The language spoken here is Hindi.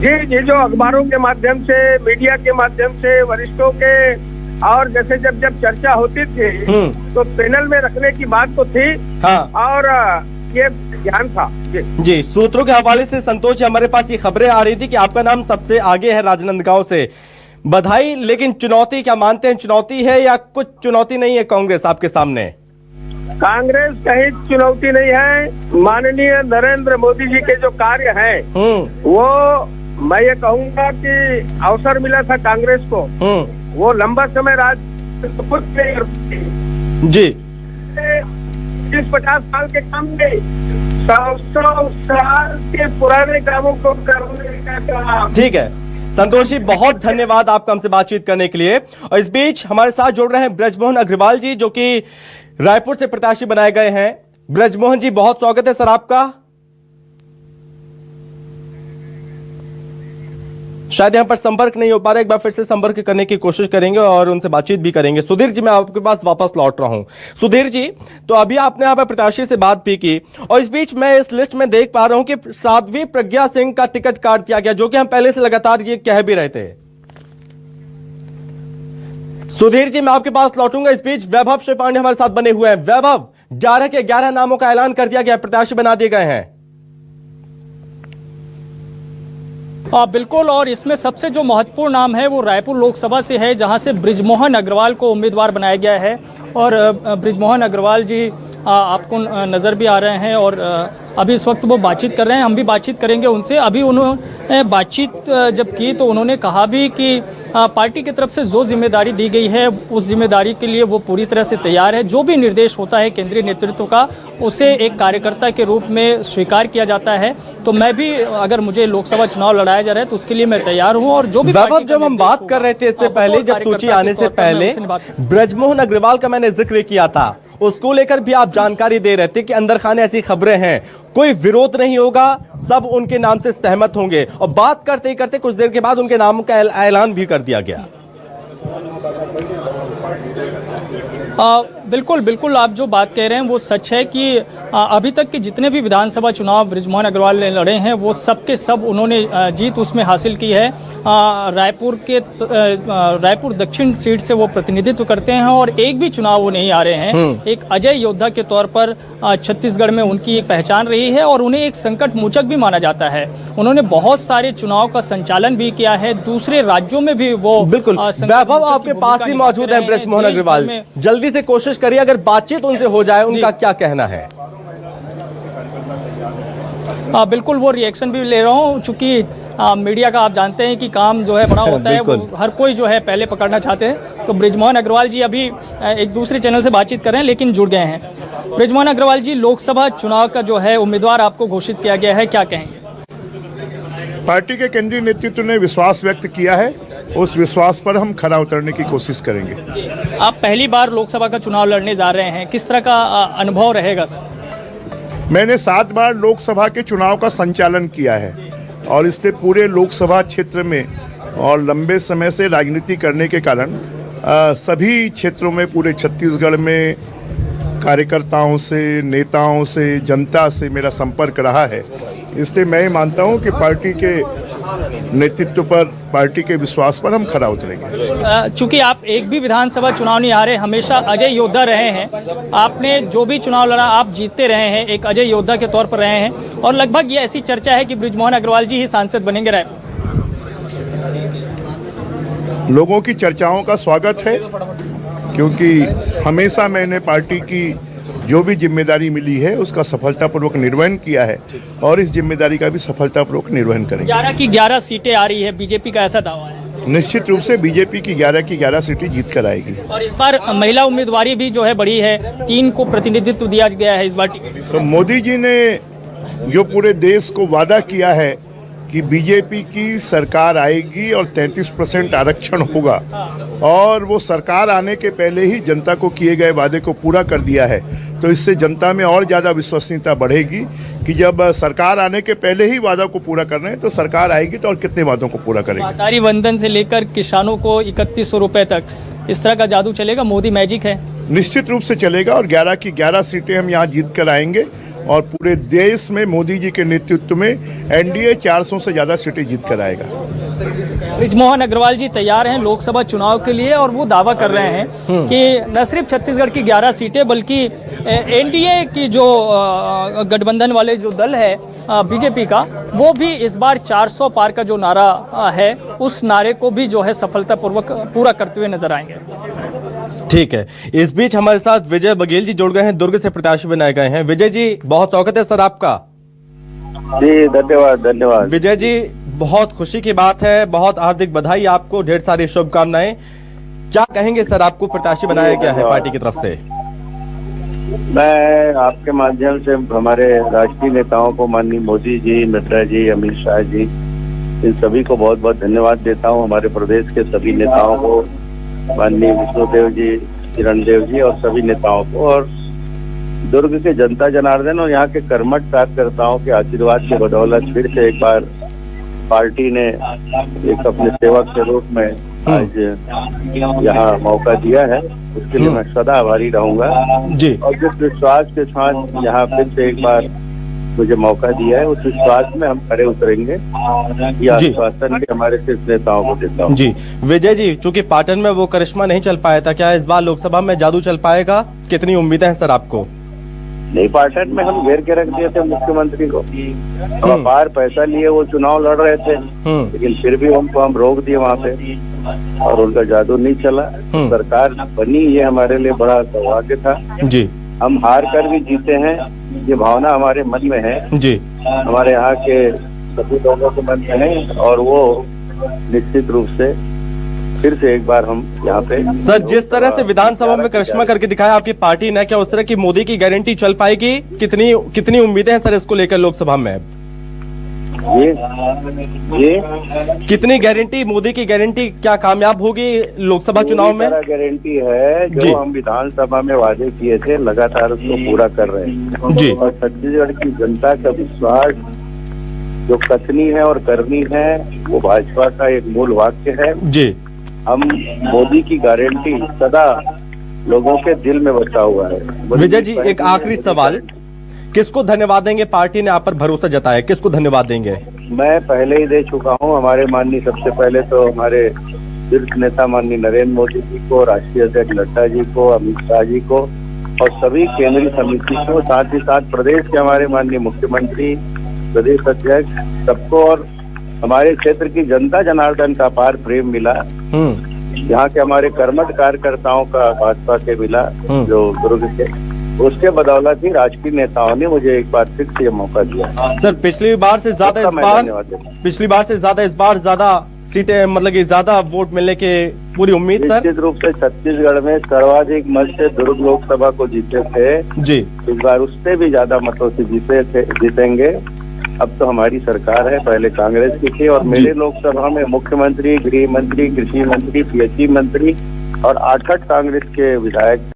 जी, जो अखबारों के माध्यम से, मीडिया के माध्यम से, वरिष्ठों के, और जैसे जब चर्चा होती थी तो पैनल में रखने की बात तो थी। हाँ। और ये ध्यान था जी। सूत्रों के हवाले से संतोष जी, हमारे पास ये खबरें आ रही थी कि आपका नाम सबसे आगे है राजनांदगांव से। बधाई, लेकिन चुनौती क्या मानते हैं, चुनौती है या कुछ चुनौती नहीं है कांग्रेस आपके सामने? कांग्रेस कहीं चुनौती नहीं है। माननीय नरेंद्र मोदी जी के जो कार्य हैं वो, मैं ये कहूंगा कि अवसर मिला था कांग्रेस को, वो लंबा समय राज कुछ नहीं जी 30-50 साल के काम में 100 साल के पुराने कामों को करने का। ठीक है संतोष जी, बहुत धन्यवाद आपका हमसे बातचीत करने के लिए। और इस बीच हमारे साथ जुड़ रहे हैं ब्रजमोहन अग्रवाल जी, जो कि रायपुर से प्रत्याशी बनाए गए हैं। ब्रजमोहन जी, बहुत स्वागत है सर आपका। शायद यहां पर संपर्क नहीं हो पा रहा, एक बार फिर से संपर्क करने की कोशिश करेंगे और उनसे बातचीत भी करेंगे। सुधीर जी, मैं आपके पास वापस लौट रहा हूं। सुधीर जी, तो अभी आपने यहाँ पर प्रत्याशी से बात भी की और इस बीच मैं इस लिस्ट में देख पा रहा हूं कि साध्वी प्रज्ञा सिंह का टिकट काट दिया गया, जो कि हम पहले से लगातार ये कह भी रहे थे। सुधीर जी, मैं आपके पास लौटूंगा। इस बीच वैभव श्री पांडे हमारे साथ बने हुए हैं। वैभव, 11 के 11 नामों का ऐलान कर दिया गया, प्रत्याशी बना दिए गए हैं। बिल्कुल, और इसमें सबसे जो महत्वपूर्ण नाम है वो रायपुर लोकसभा से है, जहां से ब्रिजमोहन अग्रवाल को उम्मीदवार बनाया गया है। और ब्रिजमोहन अग्रवाल जी आपको नज़र भी आ रहे हैं और अभी इस वक्त वो बातचीत कर रहे हैं, हम भी बातचीत करेंगे उनसे। अभी उन्होंने बातचीत जब की तो उन्होंने कहा भी कि पार्टी की तरफ से जो जिम्मेदारी दी गई है उस जिम्मेदारी के लिए वो पूरी तरह से तैयार है। जो भी निर्देश होता है केंद्रीय नेतृत्व का, उसे एक कार्यकर्ता के रूप में स्वीकार किया जाता है। तो मैं भी, अगर मुझे लोकसभा चुनाव लड़ाया जा रहा है तो उसके लिए मैं तैयार हूँ। और जो भी जब हम बात कर रहे थे इससे पहले, जब सूची आने से पहले ब्रजमोहन अग्रवाल का मैंने जिक्र किया था, उसको लेकर भी आप जानकारी दे रहे थे कि अंदर खाने ऐसी खबरें हैं, कोई विरोध नहीं होगा, सब उनके नाम से सहमत होंगे। और बात करते ही करते कुछ देर के बाद उनके नाम का ऐलान भी कर दिया गया। बिल्कुल बिल्कुल, आप जो बात कह रहे हैं वो सच है कि अभी तक के जितने भी विधानसभा चुनाव ब्रिजमोहन अग्रवाल ने लड़े हैं वो सब के सब उन्होंने जीत उसमें हासिल की है। रायपुर दक्षिण सीट से वो प्रतिनिधित्व करते हैं और एक भी चुनाव वो नहीं आ रहे हैं। एक अजय योद्धा के तौर पर छत्तीसगढ़ में उनकी एक पहचान रही है और उन्हें एक संकट मोचक भी माना जाता है। उन्होंने बहुत सारे चुनाव का संचालन भी किया है, दूसरे राज्यों में भी वो। बिल्कुल, वैभव आपके पास ही मौजूद है ब्रजमोहन अग्रवाल, जल्दी से कोशिश करिए अगर बातचीत उनसे हो जाए, उनका क्या कहना है? बिल्कुल, वो रिएक्शन भी ले रहा हूँ, चूंकि मीडिया का आप जानते हैं कि काम जो है बड़ा होता है, वो हर कोई जो है पहले पकड़ना चाहते हैं। तो ब्रिजमोहन अग्रवाल जी अभी एक दूसरे चैनल से बातचीत कर रहे हैं लेकिन जुड़ गए हैं। ब्रिजमोहन अग्रवाल जी, लोकसभा चुनाव का जो है उम्मीदवार आपको घोषित किया गया है, क्या कहेंगे? पार्टी के केंद्रीय नेतृत्व ने विश्वास व्यक्त किया है, उस विश्वास पर हम खरा उतरने की कोशिश करेंगे। आप पहली बार लोकसभा का चुनाव लड़ने जा रहे हैं, किस तरह का अनुभव रहेगा सर? मैंने 7 बार लोकसभा के चुनाव का संचालन किया है और इससे पूरे लोकसभा क्षेत्र में और लंबे समय से राजनीति करने के कारण सभी क्षेत्रों में, पूरे छत्तीसगढ़ में कार्यकर्ताओं से, नेताओं से, जनता से मेरा संपर्क रहा है। इसलिए मैं मानता हूं कि पार्टी के नेतृत्व पर, पार्टी के विश्वास पर हम खरा उतरेंगे। चूंकि आप एक भी विधानसभा चुनाव नहीं हारे, हमेशा अजय योद्धा रहे हैं। आपने जो भी चुनाव लड़ा आप जीतते रहे हैं, एक अजय योद्धा के तौर पर रहे हैं और लगभग ये ऐसी चर्चा है कि ब्रिजमोहन अग्रवाल जी ही सांसद बनेंगे रायपुर। लोगों की चर्चाओं का स्वागत है, क्योंकि हमेशा मैंने पार्टी की जो भी जिम्मेदारी मिली है उसका सफलतापूर्वक निर्वहन किया है और इस जिम्मेदारी का भी सफलतापूर्वक निर्वहन करेंगे। 11 की 11 सीटें आ रही है, बीजेपी का ऐसा दावा है। निश्चित रूप से बीजेपी की 11 की 11 सीटें जीत कर आएगी। और इस बार महिला उम्मीदवारी भी जो है बड़ी है, 3 को प्रतिनिधित्व दिया गया है इस बार टिकट। तो मोदी जी ने जो पूरे देश को वादा किया है कि बीजेपी की सरकार आएगी और 33% आरक्षण होगा, और वो सरकार आने के पहले ही जनता को किए गए वादे को पूरा कर दिया है। तो इससे जनता में और ज़्यादा विश्वसनीयता बढ़ेगी कि जब सरकार आने के पहले ही वादा को पूरा कर रहे हैं तो सरकार आएगी तो और कितने वादों को पूरा करेगी। महतारी वंदन से लेकर किसानों को 3100 रुपये तक, इस तरह का जादू चलेगा? मोदी मैजिक है। निश्चित रूप से चलेगा और 11 की 11 सीटें हम यहाँ जीत कर आएंगे और पूरे देश में मोदी जी के नेतृत्व में एनडीए 400 से ज़्यादा सीटें जीत कर आएगा। बृजमोहन अग्रवाल जी तैयार हैं लोकसभा चुनाव के लिए और वो दावा कर रहे हैं कि न सिर्फ छत्तीसगढ़ की 11 सीटें बल्कि एनडीए की जो गठबंधन वाले जो दल है बीजेपी का, वो भी इस बार 400 पार का जो नारा है उस नारे को भी जो है सफलतापूर्वक पूरा करते हुए नजर आएंगे। ठीक है, इस बीच हमारे साथ विजय बघेल जी जुड़ गए हैं, दुर्ग से प्रत्याशी बनाए गए हैं। विजय जी, बहुत स्वागत है सर आपका। जी धन्यवाद। विजय जी, बहुत खुशी की बात है, बहुत हार्दिक बधाई आपको, ढेर सारी शुभकामनाएं। क्या कहेंगे सर, आपको प्रत्याशी बनाया गया है पार्टी की तरफ से? मैं आपके माध्यम से हमारे राष्ट्रीय नेताओं को, माननीय मोदी जी, नड्डा जी, अमित शाह जी, इन सभी को बहुत बहुत धन्यवाद देता हूं। हमारे प्रदेश के सभी नेताओं को, माननीय विष्णुदेव जी, किरण देव जी और सभी नेताओं को, और दुर्ग के जनता जनार्दन और यहाँ के कर्मठ कार्यकर्ताओं के आशीर्वाद के बदौलत फिर से एक बार पार्टी ने एक अपने सेवक के रूप में आज यहाँ मौका दिया है, उसके लिए मैं सदा आभारी रहूंगा जी। और जिस विश्वास के साथ यहाँ फिर से एक बार मुझे मौका दिया है, उस विश्वास में हम खड़े उतरेंगे। यह आश्वासन भी हमारे शीर्ष नेताओं को देता हूँ। जी विजय जी, चूंकि पाटन में वो करिश्मा नहीं चल पाया था, क्या इस बार लोकसभा में जादू चल पाएगा? कितनी उम्मीदें हैं सर आपको? नहीं, पाटन में हम घेर के रख दिए थे मुख्यमंत्री को। हम अपार पैसा लिए वो चुनाव लड़ रहे थे, लेकिन फिर भी हमको हम रोक दिए वहाँ पे और उनका जादू नहीं चला। सरकार बनी, ये हमारे लिए बड़ा सौभाग्य था जी। हम हार कर भी जीते हैं, ये भावना हमारे मन में है जी, हमारे यहाँ के सभी लोगों के मन में है, और वो निश्चित रूप से फिर से एक बार हम यहाँ पे। सर, जिस तरह से विधानसभा में करिश्मा करके दिखाया आपकी पार्टी ने, क्या उस तरह की मोदी की गारंटी चल पाएगी? कितनी उम्मीदें हैं सर इसको लेकर लोकसभा में? ये कितनी गारंटी, मोदी की गारंटी क्या कामयाब होगी लोकसभा चुनाव में? गारंटी है जो हम विधानसभा में वादे किए थे, लगातार उसको पूरा कर रहे हैं जी। और छत्तीसगढ़ की जनता का विश्वास जो कथनी है और करनी है, वो भाजपा का एक मूल वाक्य है जी। हम मोदी की गारंटी सदा लोगों के दिल में बसा हुआ है। विजय जी, एक आखिरी सवाल, किसको धन्यवाद देंगे? पार्टी ने आप पर भरोसा जताया, किसको धन्यवाद देंगे? मैं पहले ही दे चुका हूं। हमारे माननीय, सबसे पहले तो हमारे शीर्ष नेता माननीय नरेंद्र मोदी जी को, राष्ट्रीय अध्यक्ष नड्डा जी को, अमित शाह जी को और सभी केंद्रीय समिति को, साथ ही साथ प्रदेश के हमारे माननीय मुख्यमंत्री, प्रदेश अध्यक्ष, सबको, और हमारे क्षेत्र की जनता जनार्दन का अपार प्रेम मिला। यहाँ के हमारे कर्मठ कार्यकर्ताओं का भाजपा के मिला जो दुर्ग के, उसके बदौलत ही राजकीय नेताओं ने मुझे एक बार फिर से मौका दिया। सर, पिछली बार से ज्यादा इस बार ज्यादा सीटें, मतलब कि ज्यादा वोट मिलने के पूरी उम्मीद सर? निश्चित रूप से छत्तीसगढ़ में सर्वाधिक मत से दुर्ग लोकसभा को जीते थे जी। इस बार उससे भी ज्यादा मतों से जीतेंगे। अब तो हमारी सरकार है, पहले कांग्रेस की थी, और मेरे लोकसभा में मुख्यमंत्री, गृह मंत्री, कृषि मंत्री, पीएचई मंत्री और 8 कांग्रेस के विधायक